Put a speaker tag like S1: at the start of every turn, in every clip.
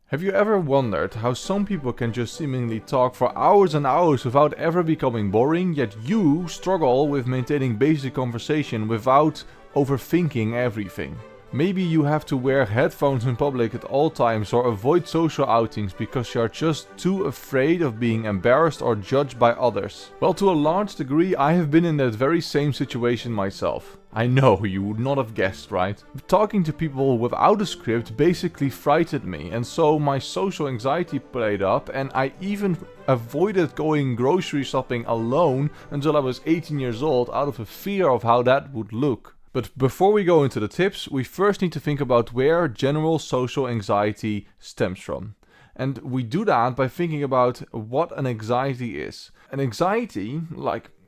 S1: Have you ever wondered how some people can just seemingly talk for hours and hours without ever becoming boring, yet you struggle with maintaining basic conversation without overthinking everything? Maybe you have to wear headphones in public at all times or avoid social outings because you're just too afraid of being embarrassed or judged by others. Well, to a large degree, I have been in that very same situation myself. I know, you would not have guessed, right? Talking to people without a script basically frightened me, and so my social anxiety played up, and I even avoided going grocery shopping alone until I was 18 years old out of a fear of how that would look. But before we go into the tips, we first need to think about where general social anxiety stems from. And we do that by thinking about what an anxiety is. An anxiety,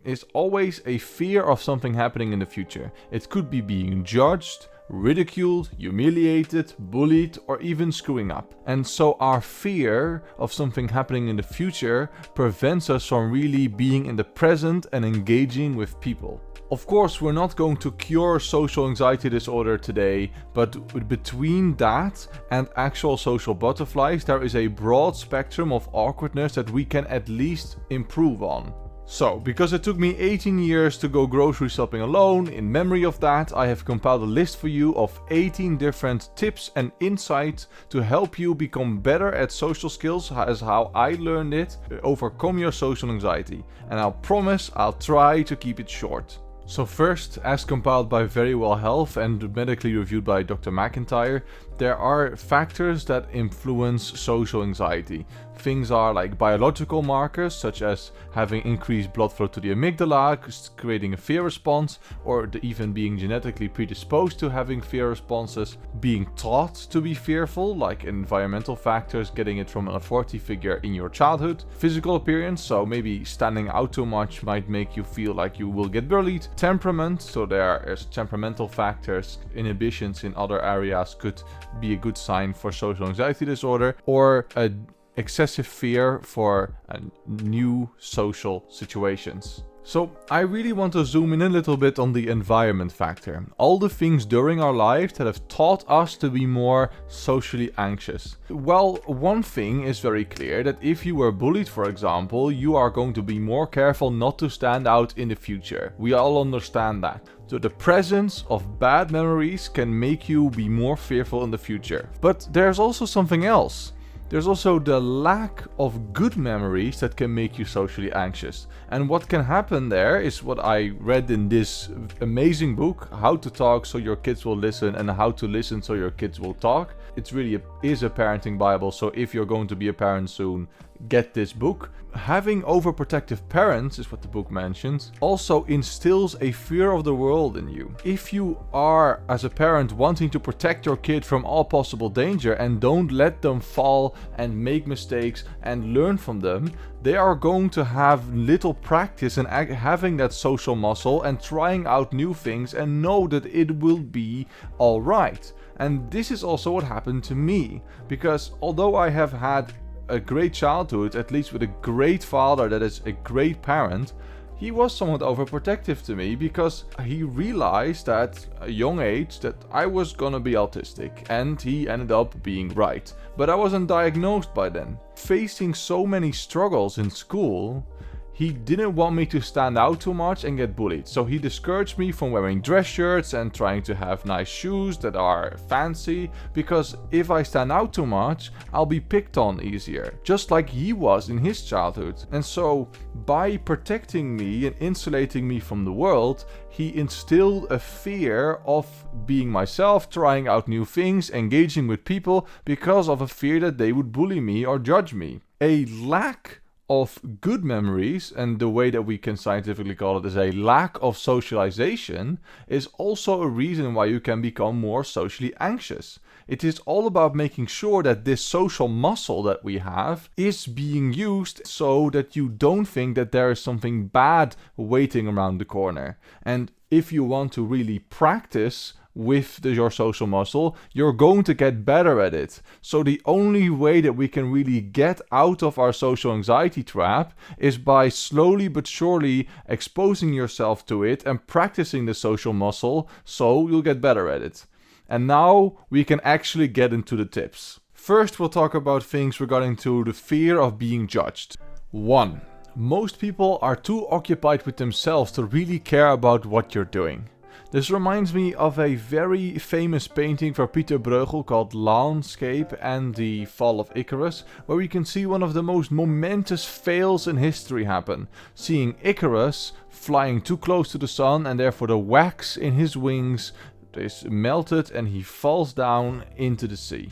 S1: is always a fear of something happening in the future. It could be being judged, ridiculed, humiliated, bullied, or even screwing up. And so our fear of something happening in the future prevents us from really being in the present and engaging with people. Of course, we're not going to cure social anxiety disorder today, but between that and actual social butterflies, there is a broad spectrum of awkwardness that we can at least improve on. So, because it took me 18 years to go grocery shopping alone, in memory of that, I have compiled a list for you of 18 different tips and insights to help you become better at social skills, as how I learned it, overcome your social anxiety. And I'll promise I'll try to keep it short. So first, as compiled by Verywell Health and medically reviewed by Dr. McIntyre, there are factors that influence social anxiety. Things are like biological markers, such as having increased blood flow to the amygdala, creating a fear response, or even being genetically predisposed to having fear responses, being taught to be fearful, like environmental factors, getting it from an authority figure in your childhood, physical appearance, so maybe standing out too much might make you feel like you will get bullied, temperament, so there is temperamental factors, inhibitions in other areas could be a good sign for social anxiety disorder, or a excessive fear for new social situations. So I really want to zoom in a little bit on the environment factor. All the things during our life that have taught us to be more socially anxious. Well, one thing is very clear, that if you were bullied, for example, you are going to be more careful not to stand out in the future. We all understand that. So the presence of bad memories can make you be more fearful in the future. But there's also something else. There's also the lack of good memories that can make you socially anxious. And what can happen there is what I read in this amazing book, How to Talk So Your Kids Will Listen and How to Listen So Your Kids Will Talk. It's really is a parenting Bible, so if you're going to be a parent soon, get this book. Having overprotective parents, is what the book mentions, also instills a fear of the world in you. If you are, as a parent, wanting to protect your kid from all possible danger and don't let them fall and make mistakes and learn from them, they are going to have little practice in having that social muscle and trying out new things and know that it will be alright. And this is also what happened to me, because although I have had a great childhood, at least with a great father that is a great parent, he was somewhat overprotective to me because he realized at a young age that I was gonna be autistic, and he ended up being right. But I wasn't diagnosed by then. Facing so many struggles in school, he didn't want me to stand out too much and get bullied. So he discouraged me from wearing dress shirts and trying to have nice shoes that are fancy, because if I stand out too much, I'll be picked on easier, just like he was in his childhood. And so by protecting me and insulating me from the world, he instilled a fear of being myself, trying out new things, engaging with people, because of a fear that they would bully me or judge me. A lack of good memories, and the way that we can scientifically call it is a lack of socialization, is also a reason why you can become more socially anxious. It is all about making sure that this social muscle that we have is being used so that you don't think that there is something bad waiting around the corner. And if you want to really practice with your social muscle, you're going to get better at it. So the only way that we can really get out of our social anxiety trap is by slowly but surely exposing yourself to it and practicing the social muscle, so you'll get better at it. And now we can actually get into the tips. First, we'll talk about things regarding to the fear of being judged. 1. Most people are too occupied with themselves to really care about what you're doing. This reminds me of a very famous painting from Peter Bruegel called Landscape and the Fall of Icarus, where we can see one of the most momentous fails in history happen, seeing Icarus flying too close to the sun and therefore the wax in his wings is melted and he falls down into the sea.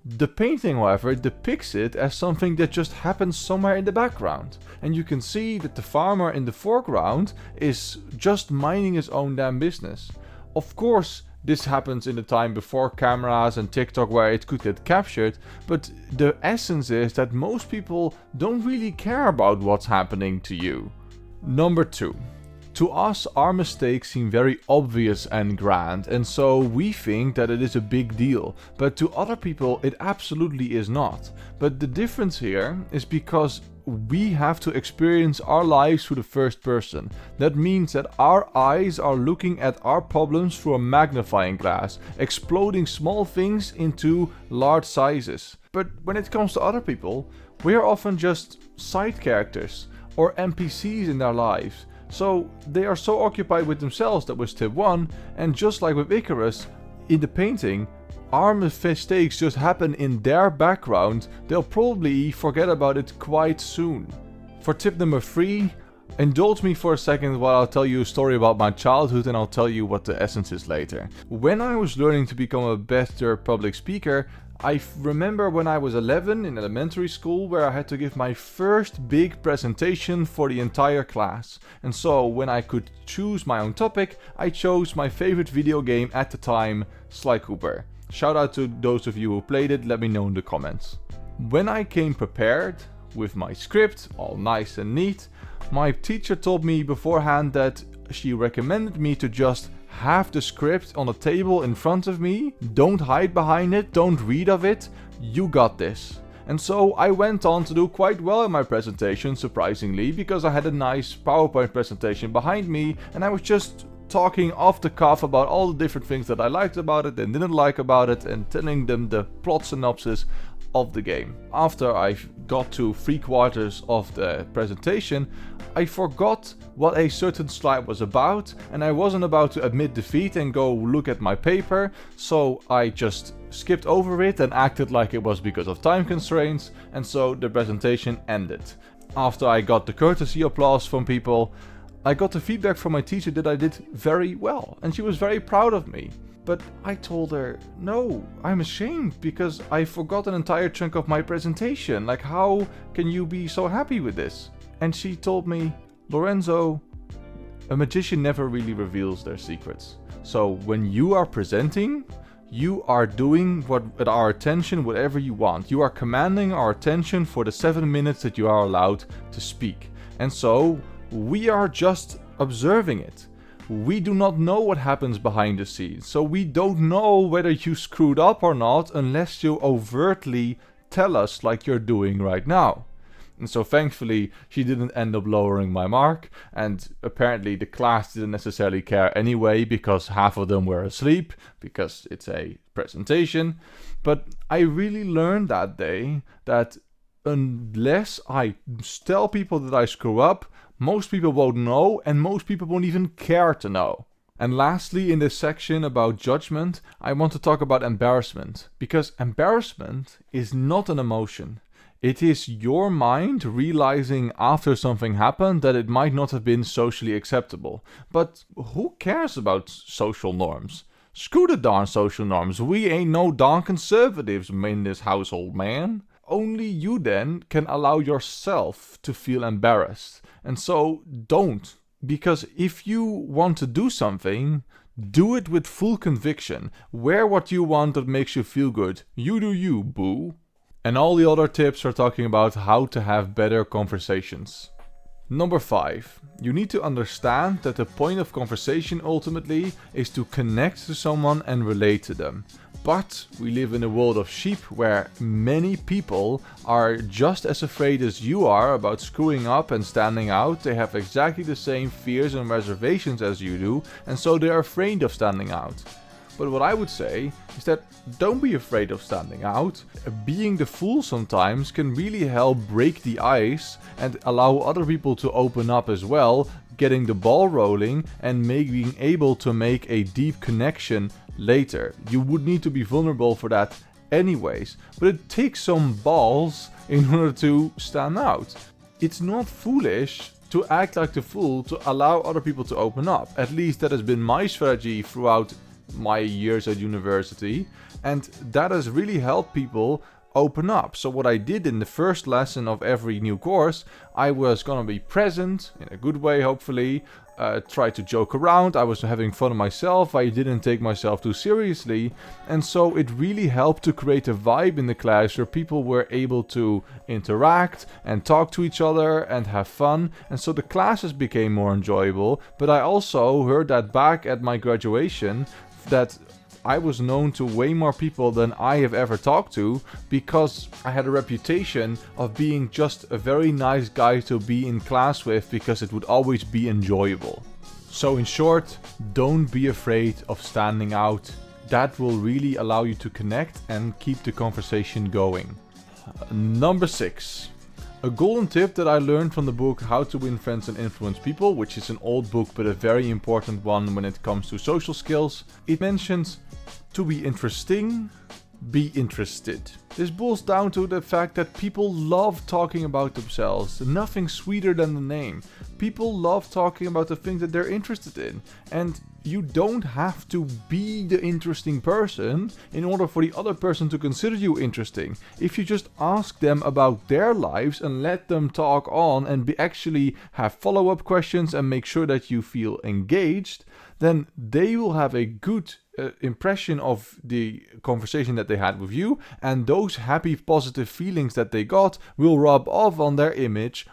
S1: The painting, however, depicts it as something that just happens somewhere in the background. And you can see that the farmer in the foreground is just minding his own damn business. Of course, this happens in the time before cameras and TikTok where it could get captured, but the essence is that most people don't really care about what's happening to you. Number 2. To us, our mistakes seem very obvious and grand, and so we think that it is a big deal. But to other people, it absolutely is not. But the difference here is because we have to experience our lives through the first person. That means that our eyes are looking at our problems through a magnifying glass, exploding small things into large sizes. But when it comes to other people, we are often just side characters or NPCs in their lives. So they are so occupied with themselves, that was tip 1, and just like with Icarus, in the painting, our mistakes just happen in their background, they'll probably forget about it quite soon. For tip number 3, indulge me for a second while I'll tell you a story about my childhood and I'll tell you what the essence is later. When I was learning to become a better public speaker, I remember when I was 11 in elementary school where I had to give my first big presentation for the entire class. And so when I could choose my own topic, I chose my favorite video game at the time, Sly Cooper. Shout out to those of you who played it, let me know in the comments. When I came prepared with my script, all nice and neat, my teacher told me beforehand that she recommended me to just have the script on the table in front of me, don't hide behind it, don't read of it, you got this. And so I went on to do quite well in my presentation, surprisingly, because I had a nice PowerPoint presentation behind me and I was just talking off the cuff about all the different things that I liked about it and didn't like about it and telling them the plot synopsis of the game. After I got to 3/4 of the presentation, I forgot what a certain slide was about and I wasn't about to admit defeat and go look at my paper, so I just skipped over it and acted like it was because of time constraints, and so the presentation ended. After I got the courtesy applause from people, I got the feedback from my teacher that I did very well and she was very proud of me. But I told her, no, I'm ashamed because I forgot an entire chunk of my presentation. Like, how can you be so happy with this? And she told me, Lorenzo, a magician never really reveals their secrets. So when you are presenting, you are doing with our attention whatever you want. You are commanding our attention for the 7 minutes that you are allowed to speak. And so we are just observing it. We do not know what happens behind the scenes, so we don't know whether you screwed up or not unless you overtly tell us like you're doing right now. And so thankfully she didn't end up lowering my mark, and apparently the class didn't necessarily care anyway because half of them were asleep because it's a presentation. But I really learned that day that unless I tell people that I screw up, most people won't know and most people won't even care to know. And lastly, in this section about judgment, I want to talk about embarrassment. Because embarrassment is not an emotion. It is your mind realizing after something happened that it might not have been socially acceptable. But who cares about social norms? Screw the darn social norms. We ain't no darn conservatives in this household, man. Only you then can allow yourself to feel embarrassed. And so don't. Because if you want to do something, do it with full conviction. Wear what you want that makes you feel good. You do you, boo. And all the other tips are talking about how to have better conversations. Number 5. You need to understand that the point of conversation ultimately is to connect to someone and relate to them. But we live in a world of sheep where many people are just as afraid as you are about screwing up and standing out. They have exactly the same fears and reservations as you do, and so they are afraid of standing out. But what I would say is that don't be afraid of standing out. Being the fool sometimes can really help break the ice and allow other people to open up as well, getting the ball rolling and being able to make a deep connection later. You would need to be vulnerable for that anyways, but it takes some balls in order to stand out. It's not foolish to act like the fool to allow other people to open up. At least that has been my strategy throughout my years at university, and that has really helped people open up. So what I did in the first lesson of every new course, I was gonna be present in a good way, hopefully, try to joke around. I was having fun myself. I didn't take myself too seriously, and so it really helped to create a vibe in the class where people were able to interact and talk to each other and have fun, and so the classes became more enjoyable. But I also heard that back at my graduation, that I was known to way more people than I have ever talked to, because I had a reputation of being just a very nice guy to be in class with, because it would always be enjoyable. So in short, don't be afraid of standing out. That will really allow you to connect and keep the conversation going. Number 6. A golden tip that I learned from the book How to Win Friends and Influence People, which is an old book but a very important one when it comes to social skills. It mentions to be interesting, be interested. This boils down to the fact that people love talking about themselves. Nothing sweeter than the name. People love talking about the things that they're interested in. And you don't have to be the interesting person in order for the other person to consider you interesting. If you just ask them about their lives and let them talk on and actually have follow-up questions and make sure that you feel engaged, then they will have a good impression of the conversation that they had with you, and those happy positive feelings that they got will rub off on their image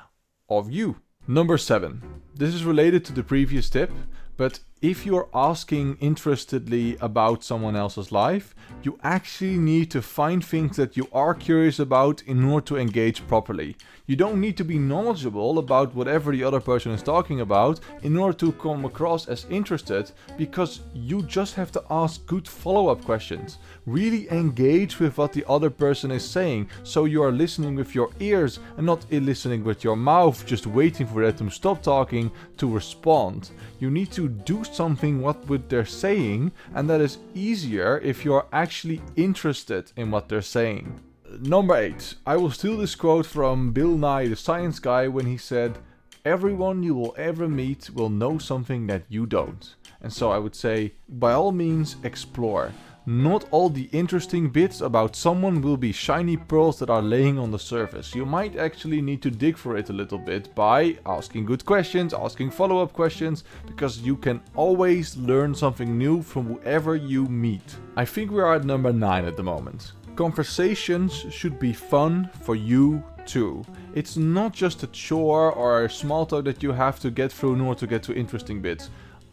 S1: of you. Number 7. This is related to the previous tip, but if you're asking interestedly about someone else's life, you actually need to find things that you are curious about in order to engage properly. You don't need to be knowledgeable about whatever the other person is talking about in order to come across as interested, because you just have to ask good follow-up questions. Really engage with what the other person is saying, so you are listening with your ears and not listening with your mouth, just waiting for them to stop talking to respond. You need to do something what they're saying, and that is easier if you're actually interested in what they're saying. Number 8. I will steal this quote from Bill Nye the Science Guy when he said, "Everyone you will ever meet will know something that you don't." And so I would say, by all means, explore. Not all the interesting bits about someone will be shiny pearls that are laying on the surface. You might actually need to dig for it a little bit by asking good questions, asking follow-up questions, because you can always learn something new from whoever you meet. I think we are at number 9 at the moment. Conversations should be fun for you too. It's not just a chore or a small talk that you have to get through in order to get to interesting bits.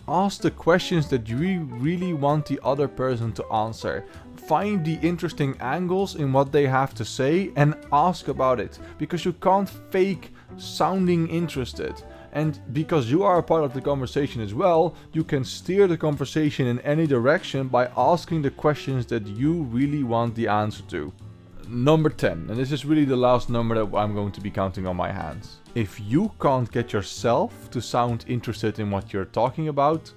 S1: Ask the questions that you really want the other person to answer. Find the interesting angles in what they have to say and ask about it, because you can't fake sounding interested. And because you are a part of the conversation as well, you can steer the conversation in any direction by asking the questions that you really want the answer to. Number 10, and this is really the last number that I'm going to be counting on my hands. If you can't get yourself to sound interested in what you're talking about,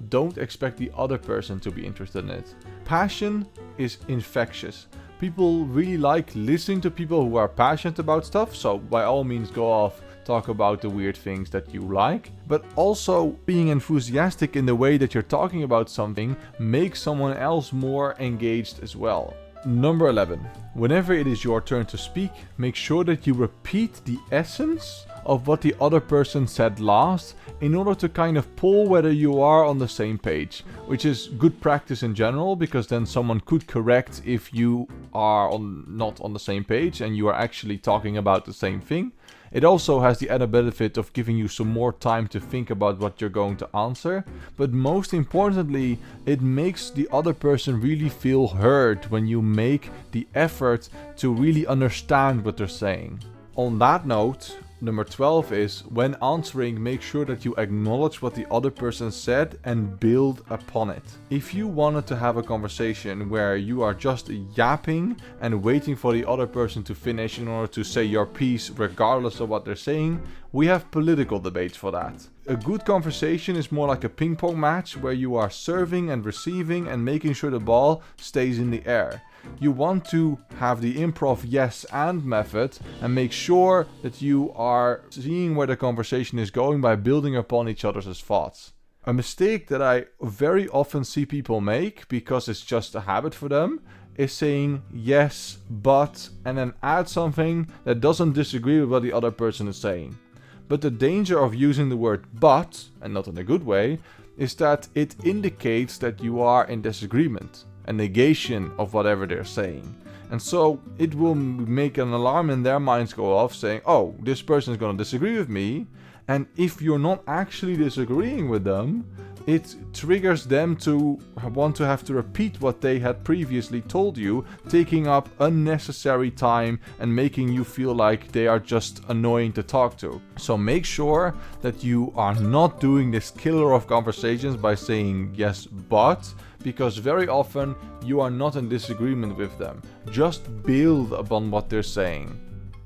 S1: don't expect the other person to be interested in it. Passion is infectious. People really like listening to people who are passionate about stuff, so by all means go off, talk about the weird things that you like, but also being enthusiastic in the way that you're talking about something makes someone else more engaged as well. Number 11. Whenever it is your turn to speak, make sure that you repeat the essence of what the other person said last in order to kind of pull whether you are on the same page, which is good practice in general, because then someone could correct if you are not on the same page and you are actually talking about the same thing. It also has the added benefit of giving you some more time to think about what you're going to answer, but most importantly, it makes the other person really feel heard when you make the effort to really understand what they're saying. On that note, Number 12 is, when answering, make sure that you acknowledge what the other person said and build upon it. If you wanted to have a conversation where you are just yapping and waiting for the other person to finish in order to say your piece regardless of what they're saying, we have political debates for that. A good conversation is more like a ping pong match where you are serving and receiving and making sure the ball stays in the air. You want to have the improv yes and method and make sure that you are seeing where the conversation is going by building upon each other's thoughts. A mistake that I very often see people make, because it's just a habit for them, is saying yes, but, and then add something that doesn't disagree with what the other person is saying. But the danger of using the word but, and not in a good way, is that it indicates that you are in disagreement. A negation of whatever they're saying. And so it will make an alarm in their minds go off saying, oh, this person is going to disagree with me. And if you're not actually disagreeing with them, it triggers them to want to have to repeat what they had previously told you, taking up unnecessary time and making you feel like they are just annoying to talk to. So make sure that you are not doing this killer of conversations by saying yes, but, because very often you are not in disagreement with them. Just build upon what they're saying.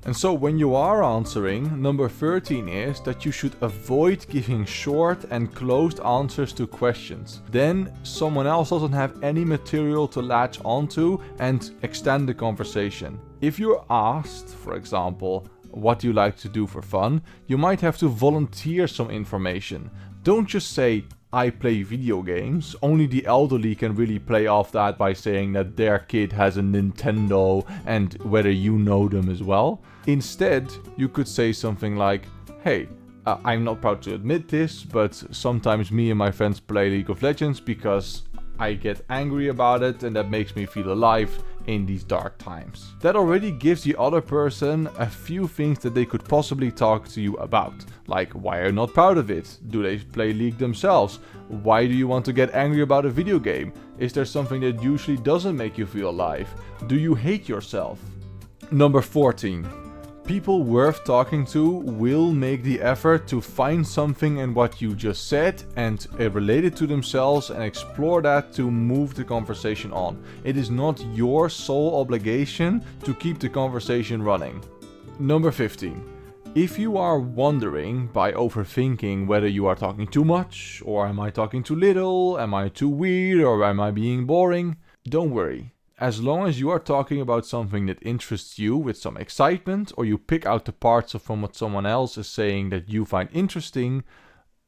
S1: And so when you are answering, number 13 is that you should avoid giving short and closed answers to questions. Then someone else doesn't have any material to latch onto and extend the conversation. If you're asked, for example, what you like to do for fun, you might have to volunteer some information. Don't just say, I play video games. Only the elderly can really play off that by saying that their kid has a Nintendo and whether you know them as well. Instead, you could say something like, hey, I'm not proud to admit this, but sometimes me and my friends play League of Legends because I get angry about it and that makes me feel alive in these dark times. That already gives the other person a few things that they could possibly talk to you about. Like, why are you not proud of it? Do they play League themselves? Why do you want to get angry about a video game? Is there something that usually doesn't make you feel alive? Do you hate yourself? Number 14. People worth talking to will make the effort to find something in what you just said and relate it to themselves and explore that to move the conversation on. It is not your sole obligation to keep the conversation running. Number 15. If you are wondering by overthinking whether you are talking too much, or am I talking too little, am I too weird, or am I being boring, don't worry. As long as you are talking about something that interests you with some excitement, or you pick out the parts from what someone else is saying that you find interesting,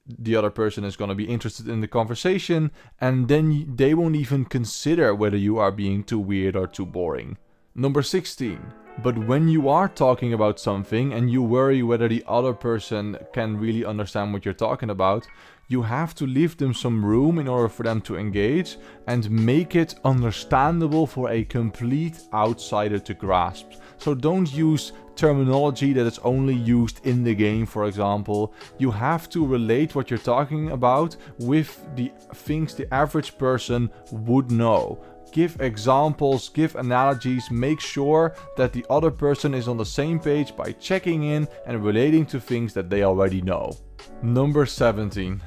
S1: the other person is going to be interested in the conversation, and then they won't even consider whether you are being too weird or too boring. Number 16. But when you are talking about something and you worry whether the other person can really understand what you're talking about, you have to leave them some room in order for them to engage and make it understandable for a complete outsider to grasp. So don't use terminology that is only used in the game, for example. You have to relate what you're talking about with the things the average person would know. Give examples, give analogies, make sure that the other person is on the same page by checking in and relating to things that they already know. Number 17.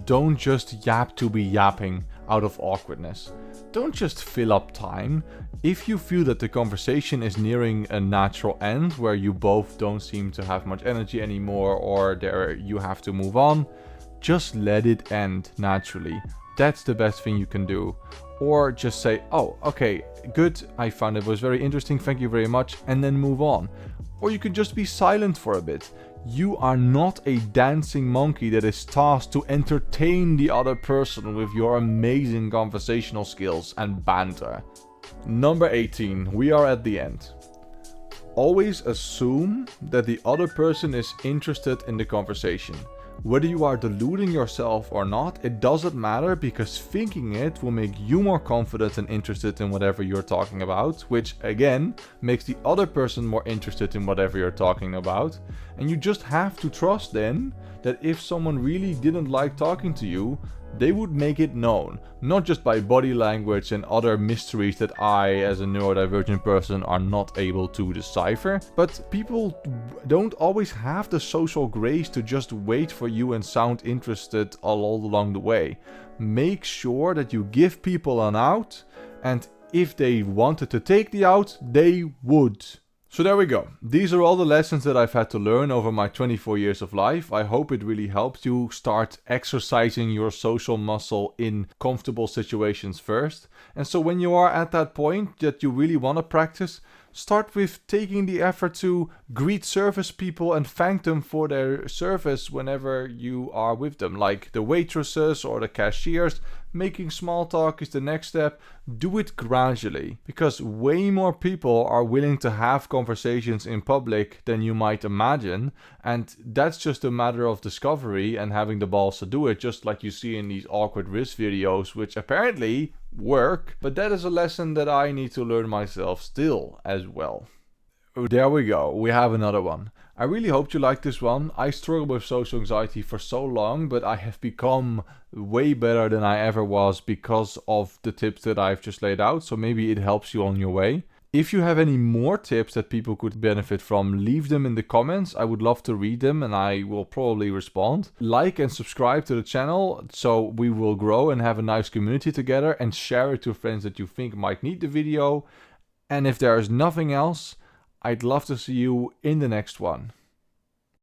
S1: Don't just yap to be yapping out of awkwardness. Don't just fill up time. If you feel that the conversation is nearing a natural end where you both don't seem to have much energy anymore or you have to move on, just let it end naturally. That's the best thing you can do. Or just say, oh, okay, good, I found it was very interesting, thank you very much, and then move on. Or you could just be silent for a bit. You are not a dancing monkey that is tasked to entertain the other person with your amazing conversational skills and banter. Number 18, we are at the end. Always assume that the other person is interested in the conversation. Whether you are deluding yourself or not, it doesn't matter, because thinking it will make you more confident and interested in whatever you're talking about, which again makes the other person more interested in whatever you're talking about. And you just have to trust then that if someone really didn't like talking to you, they would make it known, not just by body language and other mysteries that I, as a neurodivergent person, are not able to decipher, but people don't always have the social grace to just wait for you and sound interested all along the way. Make sure that you give people an out, and if they wanted to take the out, they would. So there we go. These are all the lessons that I've had to learn over my 24 years of life. I hope it really helps you start exercising your social muscle in comfortable situations first. And so when you are at that point that you really want to practice, start with taking the effort to greet service people and thank them for their service whenever you are with them, like the waitresses or the cashiers. Making small talk is the next step. Do it gradually, because way more people are willing to have conversations in public than you might imagine, and that's just a matter of discovery and having the balls to do it, just like you see in these awkward wrist videos, which apparently work, but that is a lesson that I need to learn myself still as well. There we go, we have another one. I really hope you like this one. I struggled with social anxiety for so long, but I have become way better than I ever was because of the tips that I've just laid out, so maybe it helps you on your way. If you have any more tips that people could benefit from, leave them in the comments. I would love to read them and I will probably respond. Like and subscribe to the channel so we will grow and have a nice community together, and share it to friends that you think might need the video. And if there is nothing else, I'd love to see you in the next one.